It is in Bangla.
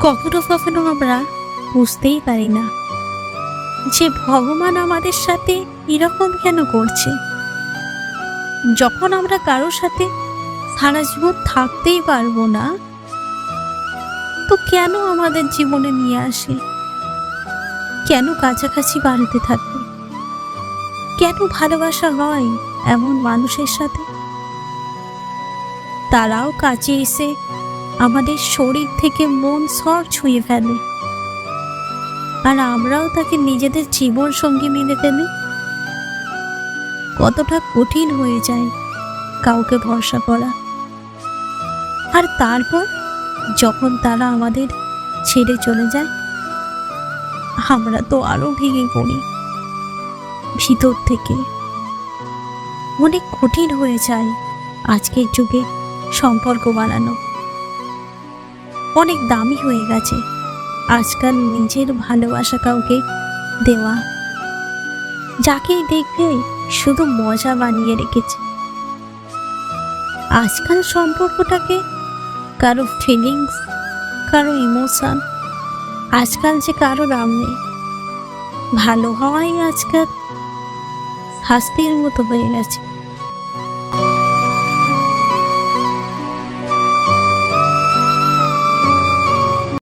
কখনো কখনো আমরা বুঝতেই পারি না যে ভগবান আমাদের সাথে এরকম কেন করছে। যখন আমরা কারোর সাথে সারা জীবন থাকতেই পারবো না, তো কেন আমাদের জীবনে নিয়ে আসে? কেন কাছাকাছি বাড়াতে থাকবে? কেন ভালোবাসা হয় এমন মানুষের সাথে? তারাও কাছে এসে আমাদের শরীর থেকে মন সব ছুঁয়ে ফেলে, আর আমরাও তাকে নিজেদের জীবন সঙ্গী মেনে ফেলি। কতটা কঠিন হয়ে যায় কাউকে ভরসা করা। আর তারপর যখন তারা আমাদের ছেড়ে চলে যায়, আমরা তো আরো ভেঙে পড়ি ভিতর থেকে। অনেক কঠিন হয়ে যায় আজকের যুগে সম্পর্ক বানানো। অনেক দামি হয়ে গেছে আজকাল নিজের ভালোবাসা কাউকে দেওয়া, যাকেই দেখবে শুধু মজা বানিয়ে রেখেছে। আজকাল সম্পর্কটাকে কারো ফিলিংস, কারো ইমোশন, আজকাল যে কারো নাম নেই। ভালো হওয়াই আজকাল শাস্তির মতো হয়ে গেছে।